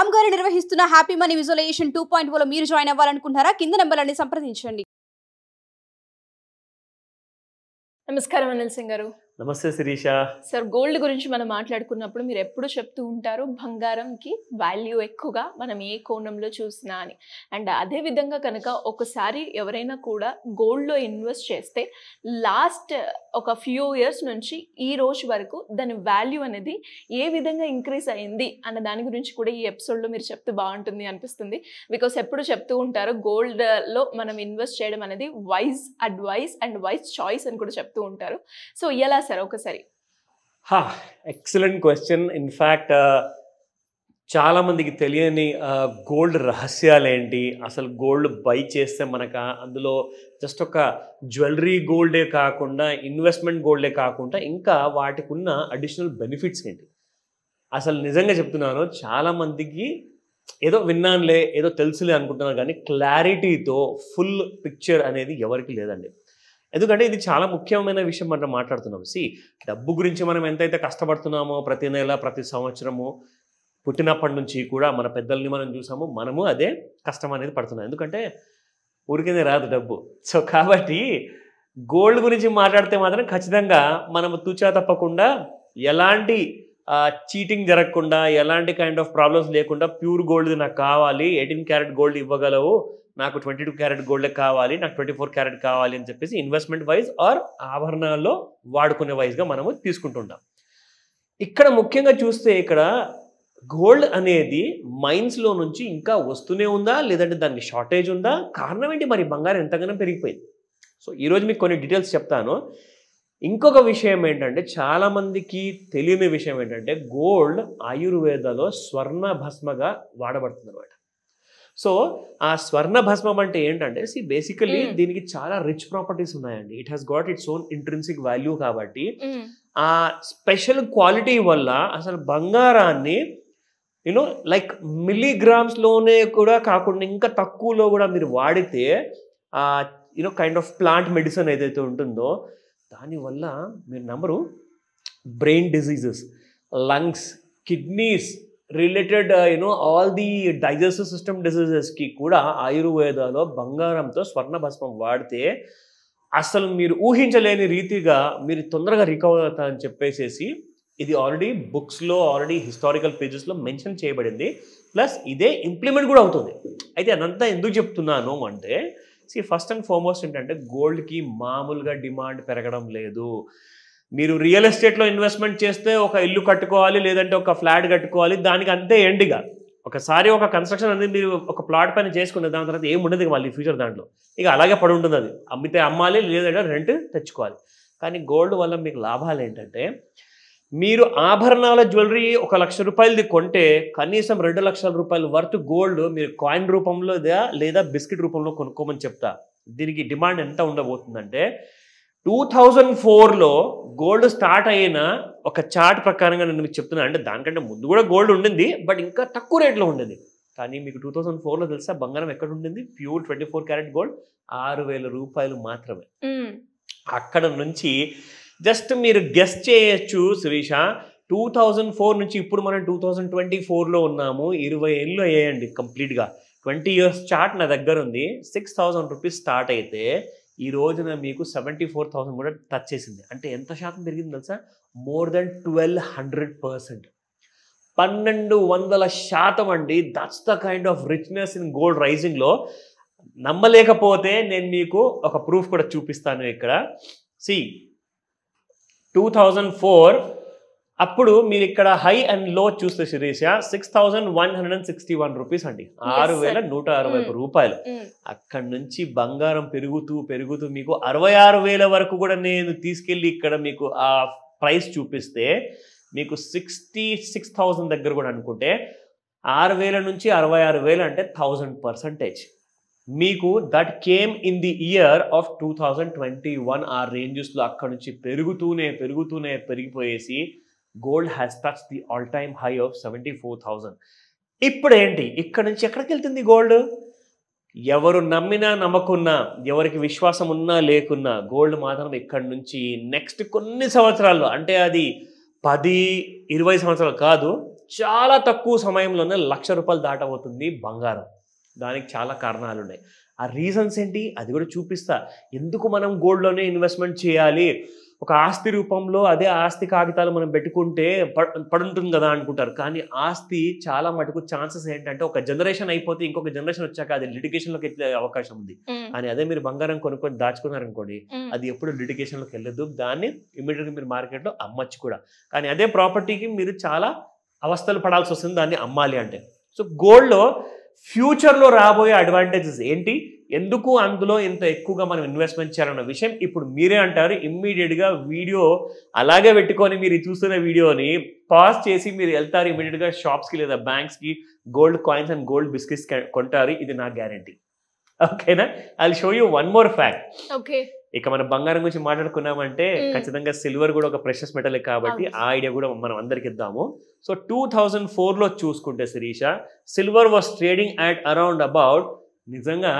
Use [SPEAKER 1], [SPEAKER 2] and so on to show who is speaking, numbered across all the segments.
[SPEAKER 1] రామ్ గారు నిర్వహిస్తున్న happy money visualisation 2.0 లో మీరు జాయిన్ అవ్వాలనుకుంటున్నారా? కింద నంబర్లని సంప్రదించండి.
[SPEAKER 2] నమస్కారం అనిల్ సింగ్ గారు.
[SPEAKER 3] నమస్తే శిరీష.
[SPEAKER 2] సార్, గోల్డ్ గురించి మనం మాట్లాడుకున్నప్పుడు మీరు ఎప్పుడు చెప్తూ ఉంటారు బంగారంకి వాల్యూ ఎక్కువగా మనం ఏ కోణంలో చూసినా అని. అండ్ అదేవిధంగా కనుక ఒకసారి ఎవరైనా కూడా గోల్డ్లో ఇన్వెస్ట్ చేస్తే లాస్ట్ ఒక ఫ్యూ ఇయర్స్ నుంచి ఈ రోజు వరకు దాని వాల్యూ అనేది ఏ విధంగా ఇంక్రీజ్ అయింది అన్న దాని గురించి కూడా ఈ ఎపిసోడ్లో మీరు చెప్తే బాగుంటుంది అనిపిస్తుంది. బికాస్ ఎప్పుడు చెప్తూ ఉంటారు గోల్డ్లో మనం ఇన్వెస్ట్ చేయడం అనేది wise advice and wise choice అని కూడా చెప్తూ ఉంటారు. సో ఎలా సార్ ఒకసారి?
[SPEAKER 3] Excellent question. ఇన్ఫ్యాక్ట్ చాలా మందికి తెలియని గోల్డ్ రహస్యాలు ఏంటి, అసలు గోల్డ్ బై చేస్తే మనకు అందులో జస్ట్ ఒక జ్యువెలరీ గోల్డే కాకుండా ఇన్వెస్ట్మెంట్ గోల్డే కాకుండా ఇంకా వాటికి ఉన్న అడిషనల్ బెనిఫిట్స్ ఏంటి, అసలు నిజంగా చెప్తున్నాను చాలా మందికి ఏదో విన్నానులే ఏదో తెలుసులే అనుకుంటున్నారు కానీ క్లారిటీతో ఫుల్ పిక్చర్ అనేది ఎవరికి లేదండి. ఎందుకంటే ఇది చాలా ముఖ్యమైన విషయం మనం మాట్లాడుతున్నాం. డబ్బు గురించి మనం ఎంతైతే కష్టపడుతున్నామో ప్రతి నెల ప్రతి సంవత్సరము పుట్టినప్పటి నుంచి కూడా మన పెద్దల్ని మనం చూసాము, మనము అదే కష్టం అనేది పడుతున్నాం. ఎందుకంటే ఊరికేనే రాదు డబ్బు. సో కాబట్టి గోల్డ్ గురించి మాట్లాడితే మాత్రం ఖచ్చితంగా మనం తూచా తప్పకుండా ఎలాంటి చీటింగ్ జరగకుండా ఎలాంటి కైండ్ ఆఫ్ ప్రాబ్లమ్స్ లేకుండా ప్యూర్ గోల్డ్ నాకు కావాలి, 18 క్యారెట్ గోల్డ్ ఇవ్వగలవు, నాకు 22 క్యారెట్ గోల్డ్ కావాలి, నాకు 24 క్యారెట్ కావాలి అని చెప్పేసి ఇన్వెస్ట్మెంట్ వైజ్ ఆర్ ఆభరణాల్లో వాడుకునే వైజ్గా మనము తీసుకుంటుంటాం. ఇక్కడ ముఖ్యంగా చూస్తే ఇక్కడ గోల్డ్ అనేది మైన్స్లో నుంచి ఇంకా వస్తూనే ఉందా లేదంటే దానికి షార్టేజ్ ఉందా, కారణం ఏంటి, మరి బంగారం ఎంతగానో పెరిగిపోయింది. సో ఈరోజు మీకు కొన్ని డీటెయిల్స్ చెప్తాను. ఇంకొక విషయం ఏంటంటే చాలామందికి తెలియని విషయం ఏంటంటే గోల్డ్ ఆయుర్వేదలో స్వర్ణ భస్మగా వాడబడుతుంది అనమాట. సో ఆ స్వర్ణ భస్మం అంటే ఏంటంటే బేసికలీ దీనికి చాలా రిచ్ ప్రాపర్టీస్ ఉన్నాయండి. It has got its own intrinsic value. కాబట్టి ఆ స్పెషల్ క్వాలిటీ వల్ల అసలు బంగారాన్ని లైక్ మిల్లీగ్రామ్స్లోనే కూడా కాకుండా ఇంకా తక్కువలో కూడా మీరు వాడితే కైండ్ ఆఫ్ ప్లాంట్ మెడిసిన్ ఏదైతే ఉంటుందో దానివల్ల మీరు నమ్మరు brain diseases, lungs, kidneys related all the digestive system డిసీజెస్కి కూడా ఆయుర్వేదాలో బంగారంతో స్వర్ణ భస్మం వాడితే అసలు మీరు ఊహించలేని రీతిగా మీరు తొందరగా రికవర్ అవుతారని చెప్పేసి ఇది ఆల్రెడీ బుక్స్లో ఆల్రెడీ హిస్టారికల్ పేజెస్లో మెన్షన్ చేయబడింది. ప్లస్ ఇదే ఇంప్లిమెంట్ కూడా అవుతుంది. అయితే అదంతా ఎందుకు చెప్తున్నాను అంటే ఫస్ట్ అండ్ ఫార్మోస్ట్ ఏంటంటే గోల్డ్కి మామూలుగా డిమాండ్ పెరగడం లేదు. మీరు రియల్ ఎస్టేట్లో ఇన్వెస్ట్మెంట్ చేస్తే ఒక ఇల్లు కట్టుకోవాలి లేదంటే ఒక ఫ్లాట్ కట్టుకోవాలి, దానికి అంతే ఎండ్గా ఒకసారి ఒక కన్స్ట్రక్షన్ అనేది మీరు ఒక ప్లాట్ పైన చేసుకునే దాని తర్వాత ఏముండదు మళ్ళీ ఫ్యూచర్ దాంట్లో, ఇక అలాగే పడి ఉంటుంది. అది అమ్మితే అమ్మాలి లేదంటే రెంట్ తెచ్చుకోవాలి. కానీ గోల్డ్ వల్ల మీకు లాభాలు ఏంటంటే మీరు ఆభరణాల జ్యువెలరీ 1 లక్ష రూపాయలది కొంటే కనీసం 2 లక్షల రూపాయల వర్త్ గోల్డ్ మీరు కాయిన్ రూపంలో లేదా బిస్కెట్ రూపంలో కొనుక్కోమని చెప్తా. దీనికి డిమాండ్ ఎంత ఉండబోతుందంటే 2004లో గోల్డ్ స్టార్ట్ అయిన ఒక చార్ట్ ప్రకారంగా నేను మీకు చెప్తున్నాను. అంటే దానికంటే ముందు కూడా గోల్డ్ ఉండింది, బట్ ఇంకా తక్కువ రేట్లో ఉండేది. కానీ మీకు 2004లో తెలుసా బంగారం ఎక్కడ ఉండింది? ప్యూర్ 24 క్యారెట్ గోల్డ్ 6,000 రూపాయలు మాత్రమే. అక్కడ నుంచి జస్ట్ మీరు గెస్ చేయొచ్చు శిరీష, 2004 నుంచి ఇప్పుడు మనం 2024లో ఉన్నాము. 20 ఏళ్ళు అయ్యాయండి కంప్లీట్గా. 20 ఇయర్స్ చార్ట్ నా దగ్గర ఉంది. 6,000 రూపీస్ స్టార్ట్ అయితే ఈ రోజున మీకు 74,000 కూడా టచ్ చేసింది. అంటే ఎంత శాతం పెరిగింది తెలుసా? మోర్ దెన్ 1200%, 1200% అండి. That's the kind of richness in gold రైజింగ్లో. నమ్మలేకపోతే నేను మీకు ఒక ప్రూఫ్ కూడా చూపిస్తాను ఇక్కడ. 2004 అప్పుడు మీరు ఇక్కడ హై అండ్ లో చూస్తే శిరీష 6,161 రూపీస్ అండి, 6,161 రూపాయలు. అక్కడి నుంచి బంగారం పెరుగుతూ పెరుగుతూ మీకు 66,000 వరకు కూడా నేను తీసుకెళ్ళి ఇక్కడ మీకు ఆ ప్రైస్ చూపిస్తే మీకు 66,000 దగ్గర కూడా అనుకుంటే 6,000 నుంచి 66,000 అంటే 1000%. మీకు that came in the year of 2021. ఆ రేంజెస్లో అక్కడ నుంచి పెరుగుతూనే పెరుగుతూనే పెరిగిపోయేసి gold has touch the all time high of 74,000. ఇప్పుడు ఏంటి, ఇక్కడ నుంచి ఎక్కడికి వెళ్తుంది గోల్డ్? ఎవరు నమ్మినా నమ్మకున్నా, ఎవరికి విశ్వాసం ఉన్నా లేకున్నా గోల్డ్ మాత్రం ఇక్కడి నుంచి నెక్స్ట్ కొన్ని సంవత్సరాల్లో, అంటే అది 10-20 సంవత్సరాలు కాదు, చాలా తక్కువ సమయంలోనే ₹1,00,000 దాటబోతుంది బంగారం. దానికి చాలా కారణాలు ఉన్నాయి. ఆ రీజన్స్ ఏంటి అది కూడా చూపిస్తా. ఎందుకు మనం గోల్డ్లోనే ఇన్వెస్ట్మెంట్ చేయాలి, ఒక ఆస్తి రూపంలో అదే ఆస్తి కాగితాలు మనం పెట్టుకుంటే పడుంటుంది కదా అనుకుంటారు. కానీ ఆస్తి చాలా మటుకు ఛాన్సెస్ ఏంటంటే ఒక జనరేషన్ అయిపోతే ఇంకొక జనరేషన్ వచ్చాక అది లిటిగేషన్లోకి వెళ్ళే అవకాశం ఉంది. కానీ అదే మీరు బంగారం కొనుక్కొని దాచుకున్నారనుకోండి, అది ఎప్పుడు లిటిగేషన్లోకి వెళ్ళదు. దాన్ని ఇమీడియట్గా మీరు మార్కెట్లో అమ్మచ్చు కూడా. కానీ అదే ప్రాపర్టీకి మీరు చాలా అవస్థలు పడాల్సి వస్తుంది దాన్ని అమ్మాలి అంటే. సో గోల్డ్లో ఫ్యూచర్లో రాబోయే అడ్వాంటేజెస్ ఏంటి, ఎందుకు అందులో ఇంత ఎక్కువగా మనం ఇన్వెస్ట్మెంట్ చేయాలన్న విషయం ఇప్పుడు మీరే అంటారు. ఇమ్మీడియట్గా వీడియో అలాగే పెట్టుకొని మీరు చూస్తున్న వీడియోని పాజ్ చేసి మీరు వెళ్తారు ఇమ్మీడియట్గా షాప్స్కి లేదా బ్యాంక్స్కి gold coins and gold biscuits కొంటారు. ఇది నా గ్యారంటీ. ఓకేనా? I will show you one more fact.
[SPEAKER 2] Okay,
[SPEAKER 3] ఇక మనం బంగారం గురించి మాట్లాడుకున్నామంటే ఖచ్చితంగా సిల్వర్ కూడా ఒక ప్రెషస్ మెటల్ కాబట్టి ఆ ఐడియా కూడా మనం అందరికి ఇద్దాము. సో 2004లో చూసుకుంటే Sirisha, silver was trading at around about, నిజంగా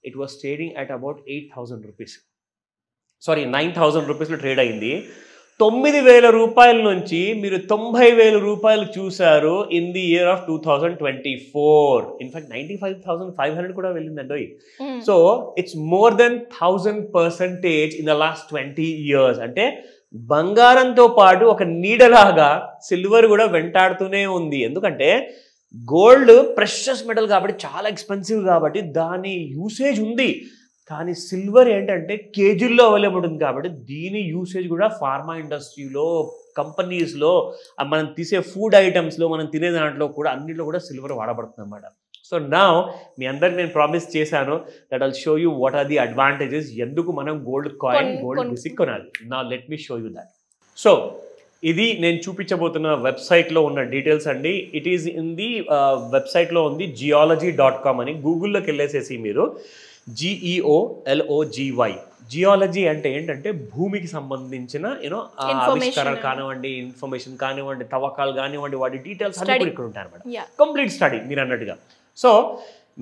[SPEAKER 3] it was trading at about 8,000 rupees, sorry 9,000 రూపీస్లో ట్రేడ్ అయింది. 9,000 రూపాయల నుంచి మీరు 90,000 రూపాయలు చూశారు in the year of 2024. In fact 95,500 కూడా వెళ్ళిందండి. So it's more than 1000% in the last 20 years. అంటే బంగారంతో పాటు ఒక నీడలాగా సిల్వర్ కూడా వెంటాడుతూనే ఉంది. ఎందుకంటే గోల్డ్ ప్రెషస్ మెటల్ కాబట్టి చాలా ఎక్స్పెన్సివ్ కాబట్టి దాని యూసేజ్ ఉంది. కానీ సిల్వర్ ఏంటంటే కేజీల్లో అవైలబుల్ ఉంది కాబట్టి దీని యూసేజ్ కూడా ఫార్మా ఇండస్ట్రీలో, కంపెనీస్లో, మనం తీసే ఫుడ్ ఐటమ్స్లో, మనం తినే దాంట్లో కూడా అన్నింటిలో కూడా సిల్వర్ వాడబడుతుంది అన్నమాట. సో నా మీ అందరికి నేను ప్రామిస్ చేశాను that I'll show you what are the advantages, ఎందుకు మనం గోల్డ్ కాయిన్, గోల్డ్ బిస్కెట్ కొనాలి. నా let me show you that. So ఇది నేను చూపించబోతున్న వెబ్సైట్లో ఉన్న డీటెయిల్స్ అండి. ఇట్ ఈస్ ఇన్ ది వెబ్సైట్లో ఉంది geology.com అని. గూగుల్లోకి వెళ్ళేసేసి మీరు GEOLOGY, జియాలజీ అంటే ఏంటంటే భూమికి సంబంధించిన ఆవిష్కరణ కానివ్వండి, ఇన్ఫర్మేషన్ కానివ్వండి, తవ్వకాలు కానివ్వండి, వాటి డీటెయిల్స్ అన్ని కూడా ఇక్కడ ఉంటాయి అనమాట. కంప్లీట్ స్టడీ మీరు అన్నట్టుగా. So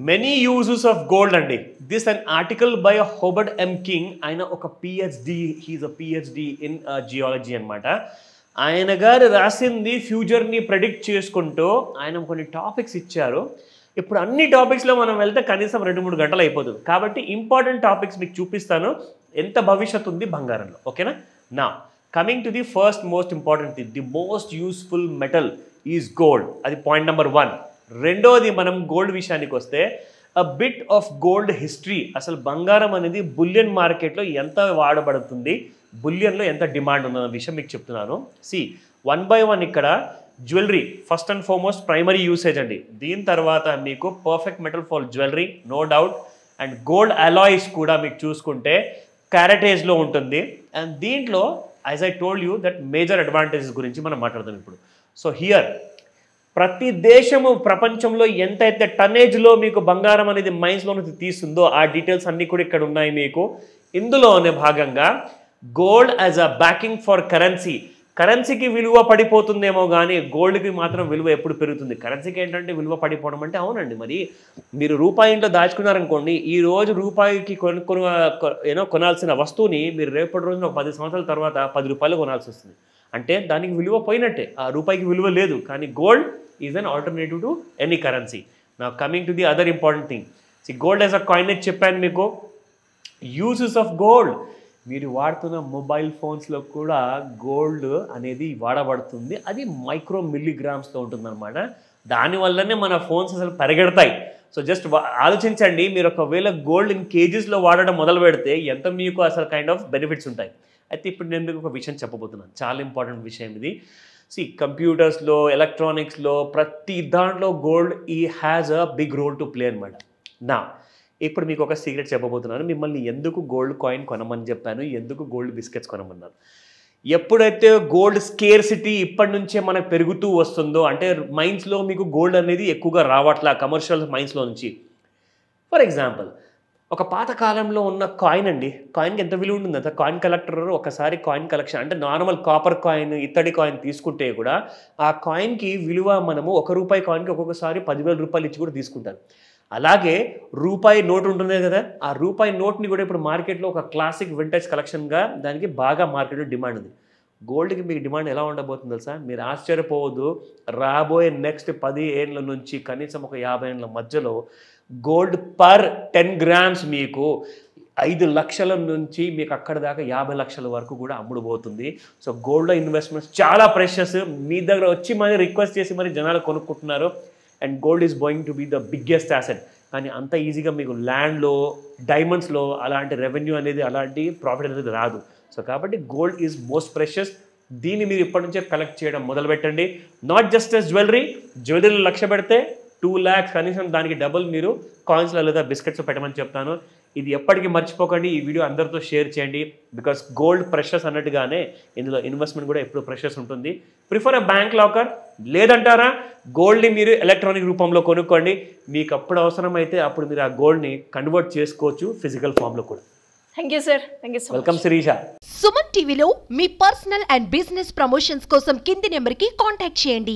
[SPEAKER 3] many uses of gold అండి. This an article by Hobart M King. ఆయన ఒక PhD, he is a PhD in geology అనమాట. ఆయన గారు రాసింది ఫ్యూచర్ని ప్రెడిక్ట్ చేసుకుంటూ ఆయన కొన్ని టాపిక్స్ ఇచ్చారు. ఇప్పుడు అన్ని టాపిక్స్లో మనం వెళ్తే కనీసం 2-3 గంటలు అయిపోతుంది. కాబట్టి ఇంపార్టెంట్ టాపిక్స్ మీకు చూపిస్తాను, ఎంత భవిష్యత్తు ఉంది బంగారంలో. ఓకేనా? నా coming to the first most important thing, the most useful metal is gold. అది పాయింట్ నెంబర్ 1. రెండోది, మనం గోల్డ్ విషయానికి వస్తే a bit of gold history. అసలు బంగారం అనేది బులియన్ మార్కెట్లో ఎంత వాడబడుతుంది, బులియన్లో ఎంత డిమాండ్ ఉన్న విషయం మీకు చెప్తున్నాను. సి 1 by 1 ఇక్కడ jewellery first and foremost primary usage అండి. దీని తర్వాత మీకు perfect metal for jewellery no doubt. And gold alloys కూడా మీకు చూసుకుంటే క్యారెటేజ్లో ఉంటుంది. అండ్ దీంట్లో as I told you that major advantages గురించి మనం మాట్లాడదాం ఇప్పుడు. సో హియర్ ప్రతి దేశము ప్రపంచంలో ఎంతైతే టన్నేజ్లో మీకు బంగారం అనేది మైన్స్లో నుంచి తీస్తుందో ఆ డీటెయిల్స్ అన్నీ కూడా ఇక్కడ ఉన్నాయి మీకు. ఇందులోనే భాగంగా gold as a backing for currency. కరెన్సీకి విలువ పడిపోతుందేమో కానీ గోల్డ్కి మాత్రం విలువ ఎప్పుడు పెరుగుతుంది. కరెన్సీకి ఏంటంటే విలువ పడిపోవడం అంటే అవునండి, మరి మీరు రూపాయి ఇంట్లో దాచుకున్నారనుకోండి, ఈ రోజు రూపాయికి కొనాల్సిన వస్తువుని మీరు రేపటి రోజున ఒక 10 సంవత్సరాల తర్వాత 10 రూపాయలు కొనాల్సి వస్తుంది. అంటే దానికి విలువ పోయినట్టే, ఆ రూపాయికి విలువ లేదు. కానీ gold is an alternative to any currency. నా coming to the other important thing, gold as a coinage చెప్పాను మీకు. యూజెస్ ఆఫ్ గోల్డ్, మీరు వాడుతున్న మొబైల్ ఫోన్స్లో కూడా గోల్డ్ అనేది వాడబడుతుంది. అది మైక్రో మిల్లీగ్రామ్స్తో ఉంటుందన్నమాట. దానివల్లనే మన ఫోన్స్ అసలు పరిగెడతాయి. సో జస్ట్ ఆలోచించండి, మీరు ఒకవేళ గోల్డ్ ఇన్ కేజీస్లో వాడడం మొదలు పెడితే ఎంత మీకు అసలు కైండ్ ఆఫ్ బెనిఫిట్స్ ఉంటాయి. అయితే ఇప్పుడు నేను మీకు ఒక విషయం చెప్పబోతున్నాను, చాలా ఇంపార్టెంట్ విషయం ఇది. కంప్యూటర్స్లో, ఎలక్ట్రానిక్స్లో, ప్రతి దాంట్లో gold has a big role to play అనమాట. నా ఇప్పుడు మీకు ఒక సీక్రెట్ చెప్పబోతున్నాను. మిమ్మల్ని ఎందుకు గోల్డ్ కాయిన్ కొనమని చెప్పాను, ఎందుకు గోల్డ్ బిస్కెట్స్ కొనమన్నాను. ఎప్పుడైతే గోల్డ్ స్కేర్సిటీ ఇప్పటి నుంచే మనకు పెరుగుతూ వస్తుందో, అంటే మైన్స్లో మీకు గోల్డ్ అనేది ఎక్కువగా రావట్లా కమర్షియల్ మైన్స్లో నుంచి. ఫర్ ఎగ్జాంపుల్, ఒక పాత కాలంలో ఉన్న కాయిన్ అండి, కాయిన్కి ఎంత విలువ ఉంటుంది అంత. కాయిన్ కలెక్టర్ ఒకసారి కాయిన్ కలెక్షన్ అంటే నార్మల్ కాపర్ కాయిన్, ఇత్తడి కాయిన్ తీసుకుంటే కూడా ఆ కాయిన్కి విలువ మనము ₹1 కాయిన్కి ఒక్కొక్కసారి 10,000 రూపాయలు ఇచ్చి కూడా తీసుకుంటారు. అలాగే రూపాయి నోట్ ఉంటుంది కదా, ఆ రూపాయి నోట్ని కూడా ఇప్పుడు మార్కెట్లో ఒక క్లాసిక్ వింటేజ్ కలెక్షన్గా దానికి బాగా మార్కెట్లో డిమాండ్ ఉంది. గోల్డ్కి మీకు డిమాండ్ ఎలా ఉండబోతుంది తెలుసా? మీరు ఆశ్చర్యపోవద్దు. రాబోయే నెక్స్ట్ 10 ఏళ్ళ నుంచి కనీసం ఒక 50 ఏళ్ళ మధ్యలో గోల్డ్ పర్ 10 గ్రామ్స్ మీకు 5 లక్షల నుంచి మీకు అక్కడ దాకా 50 లక్షల వరకు కూడా అమ్ముడుపోతుంది. సో గోల్డ్లో ఇన్వెస్ట్మెంట్స్ చాలా ప్రెషస్. మీ దగ్గర వచ్చి మరి రిక్వెస్ట్ చేసి మరి జనాలు కొనుక్కుంటున్నారు. And gold is going to be the biggest asset. కానీ అంత ఈజీగా మీకు ల్యాండ్లో, డైమండ్స్లో అలాంటి రెవెన్యూ అనేది, అలాంటి ప్రాఫిట్ అనేది రాదు. సో కాబట్టి గోల్డ్ ఈజ్ మోస్ట్ ప్రెషస్. దీన్ని మీరు ఇప్పటి నుంచే కలెక్ట్ చేయడం మొదలుపెట్టండి. నాట్ జస్ట్ ఎస్ జ్యువెలరీలో లక్ష్య పెడితే 2 lakhs కనీసం దానికి డబుల్ మీరు కాయిన్స్లో లేదా బిస్కెట్స్లో పెట్టమని చెప్తాను. ఇది ఎప్పటికీ మర్చిపోకండి. ఈ వీడియో అందరితో షేర్ చేయండి. బికాస్ గోల్డ్ ప్రెషస్ అన్నట్టుగానే ఇందులో ఇన్వెస్ట్మెంట్ కూడా ఎప్పుడు ప్రెషస్ ఉంటుంది. ప్రిఫర్ అ బ్యాంక్ లాకర్, లేదంటారా గోల్డ్ని మీరు ఎలక్ట్రానిక్ రూపంలో కొనుక్కోండి. మీకు అప్పుడు అవసరమైతే అప్పుడు మీరు ఆ గోల్డ్ని కన్వర్ట్ చేసుకోవచ్చు ఫిజికల్ ఫామ్లో కూడా.
[SPEAKER 2] Thank you sir. Thank you so much.
[SPEAKER 3] Welcome Shirisha.
[SPEAKER 4] Suman టీవీలో మీ పర్సనల్ అండ్ బిజినెస్ ప్రమోషన్స్ కోసం కింది నెంబర్కి కాంటాక్ట్ చేయండి.